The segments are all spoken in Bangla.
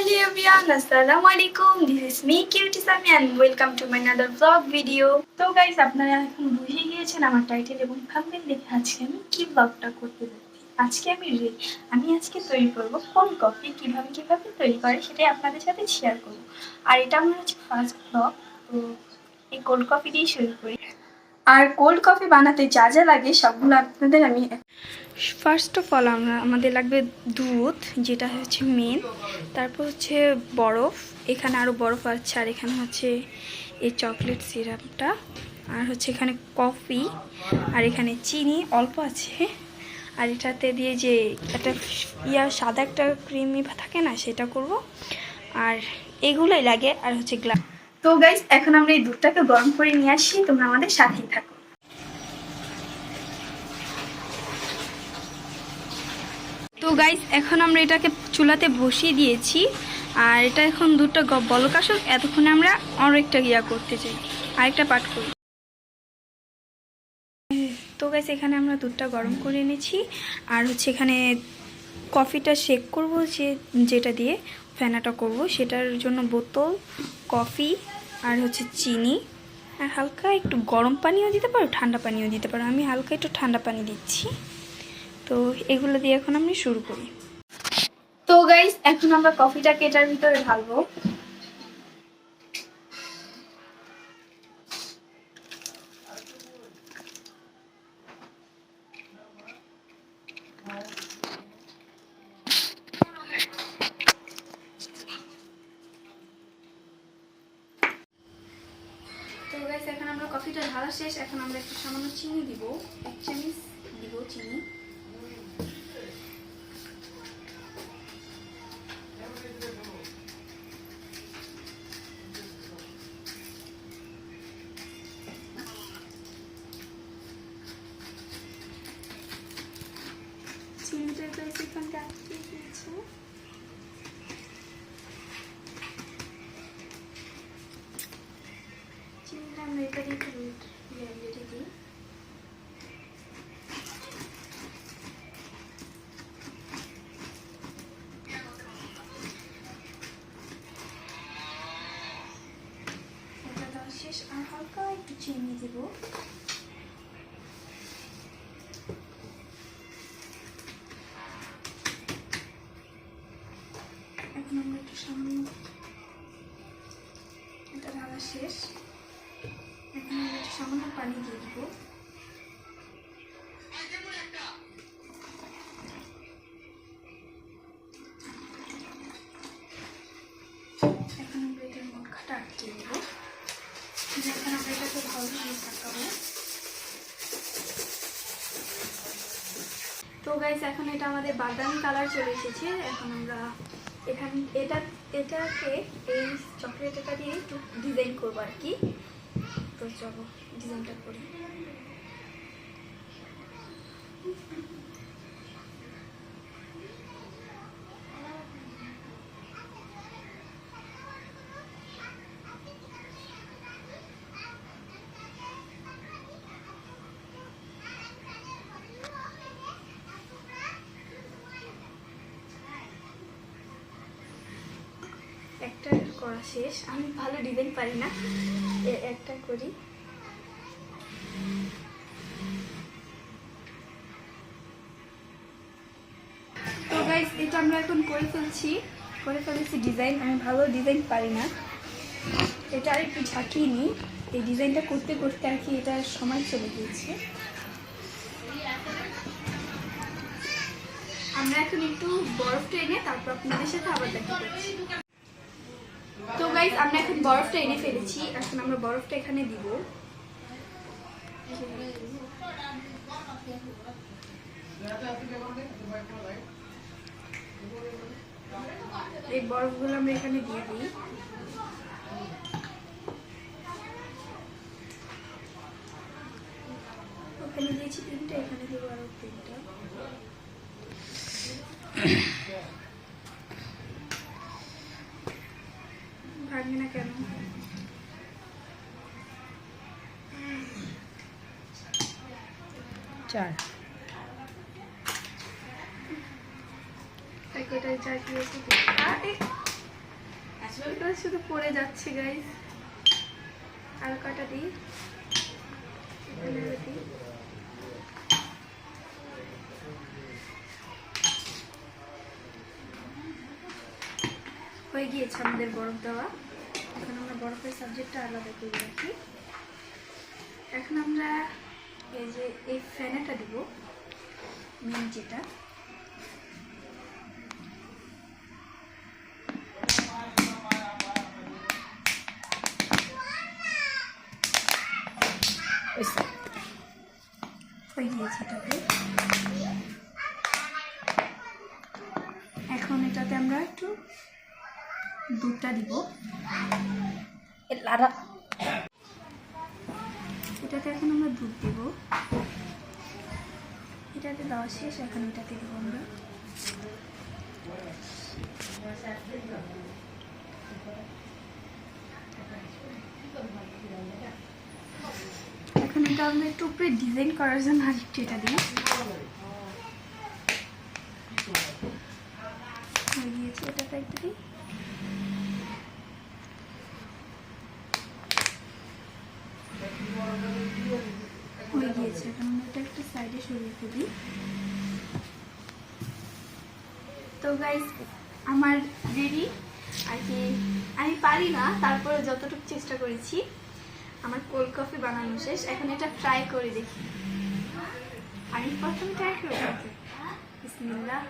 Hello everyone, Assalamualaikum. This is me Cutie Sami and welcome to my another vlog video. তো গাইস আপনারা এখন বুঝে গিয়েছেন আমার টাইটেল এবং থাম্বনেল দেখে আজকে আমি কি ব্লগটা করতে যাচ্ছি। আমি আজকে তৈরি করব কোল্ড কফি কিভাবে তৈরি করে সেটাই আপনাদের সাথে শেয়ার করব। আর এটা আমার হচ্ছে ফার্স্ট ব্লগ। তো এই কোল্ড কফি দিয়ে শুরু করি। আর কোল্ড কফি বানাতে যা যা লাগে সবগুলো আপনাদের আমি ফার্স্ট অফ অল আমাদের লাগবে দুধ, যেটা হচ্ছে মেন। তারপর হচ্ছে বরফ, এখানে আরও বরফ আছে। আর এখানে হচ্ছে এই চকলেট সিরাপটা, আর হচ্ছে এখানে কফি, আর এখানে চিনি অল্প আছে। আর এটাতে দিয়ে যে একটা সাদা একটা ক্রিমি থাকে না, সেটা করব। আর এগুলোই লাগে। আর হচ্ছে গ্লাস। তো গাইস এখন আমরা এই দুধটাকে গরম করে নিয়ে আসি, তোমরা আমাদের সাথেই থাকো। তো গাইস এখন আমরা এটাকে চুলাতে বসিয়ে দিয়েছি। আর এটা এখন দুধটা বলক আসুক, এতক্ষণে আমরা আরেকটা করতে চাই, আরেকটা পাট করি। তো গাইস এখানে আমরা দুধটা গরম করে এনেছি। আর হচ্ছে এখানে কফিটা শেক করব, যেটা দিয়ে ফেনাটা করব, সেটার জন্য বোতল, কফি, আর হচ্ছে চিনি, আর হালকা একটু গরম পানিও দিতে পারো, ঠান্ডা পানিও দিতে পারো। আমি হালকা একটু ঠান্ডা পানি দিচ্ছি। তো এগুলো দিয়ে এখন আমি শুরু করি। তো গাইস এখন আমরা কফিটাকে এটার ভিতরে ঢালবো। তো গাইস এখন আমরা কফিটা ঢালা শেষ। এখন আমরা একটু সামান্য চিনি দিব, 1 চামচ দিব চিনি। চিনিটা গাইস এখন কাটতে দিয়েছে। চিনিটা আমরা এটা দিয়ে রেডি দিই। এটা দেওয়া শেষ। আর হালকা একটু চিনি দিব। এখন আমরা একটু সামান্য, এটা ঢালা শেষ। এখন আমরা একটু সামান্য পানি দিয়ে দিব। এখন আমরা এটার মটকাটা আটকে দেবো। এখন আমরা এটাকে ভালোভাবে পাকাবো। তো গাইস এখন এটা আমাদের বাদামি কালার চলে এসেছে। এখন আমরা এটাকে এই চকলেটটা দিয়ে একটু ডিজাইন করবো আর কি। তো চলো ডিজাইনটা করি। একটা করা শেষ। আমি ভালো ডিজাইন পারি না, একটা করি। তো গাইস এটা আমরা এখন করে ফেলেছি ডিজাইন। আমি ভালো ডিজাইন পারি না, এটা আর একটু ঝাঁকিয়ে নিই। এই ডিজাইনটা করতে করতে আর কি এটার সময় চলে গিয়েছে। আমরা এখন একটু বরফটা এনে তারপর আপনাদের সাথে আবার দেখা করছি। তো গাইস আমরা এখন বরফটা এনে ফেলেছি। এখন আমরা বরফটা এখানে দিব। এই বরফগুলো আমরা এখানে দিয়ে দিই। ওখানে দিয়েছি 3টা, এখানে দেবো আরো 3টা। ভাঙবে না কেন? চার এটাই চার কি শুধু পড়ে যাচ্ছে গাইস। আর কটা দিই, হয়ে গিয়েছে আমাদের বরফ দেওয়া। এখন আমরা বরফের সাবজেক্টটা আলাদা করে রাখি। এখন আমরা এই যে এই ফ্যানেটা দিব, মেন যেটা। হয়ে গিয়েছে এটাতে। এখন এটাতে আমরা একটু দুধটা দিব। এটাতে এখন আমরা দুধ দিব। এটাতে দেওয়া শেষ, এখন এটাতে দেবো আমরা। এখন এটা আমরা একটু উপরে ডিজাইন করার জন্য আরেকটু এটা দিই। হয়ে গিয়েছে, এটাতে একটু দিই। হয়ে গিয়েছে, এখন আমরা এটা একটু সাইডে সরিয়ে ফেলি। তো গাইস আমার রেডি আর কি। আমি পারি না, তারপরে যতটুকু চেষ্টা করেছি। আমার কোল্ড কফি বানানো শেষ, এখন এটা ট্রাই করে দেখি। আমি প্রথমে ট্রাই করে দেখি। বিসমিল্লাহ।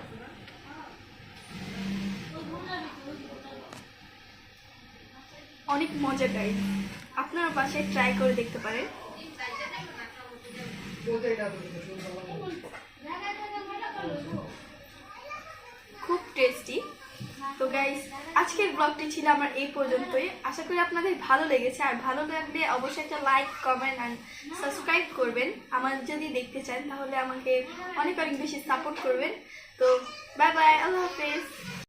অনেক মজা গাইস, আপনারা বাসায় ট্রাই করে দেখতে পারেন। খুব টেস্টি। তো গাইস আজকের ব্লগটি ছিল আমার এই পর্যন্তই। আশা করি আপনাদের ভালো লেগেছে। আর ভালো লাগলে অবশ্যই একটা লাইক, কমেন্ট আর সাবস্ক্রাইব করবেন। আমার যদি দেখতে চান তাহলে আমাকে অনেক অনেক বেশি সাপোর্ট করবেন। তো বাই বাই, আল্লাহ হাফেজ।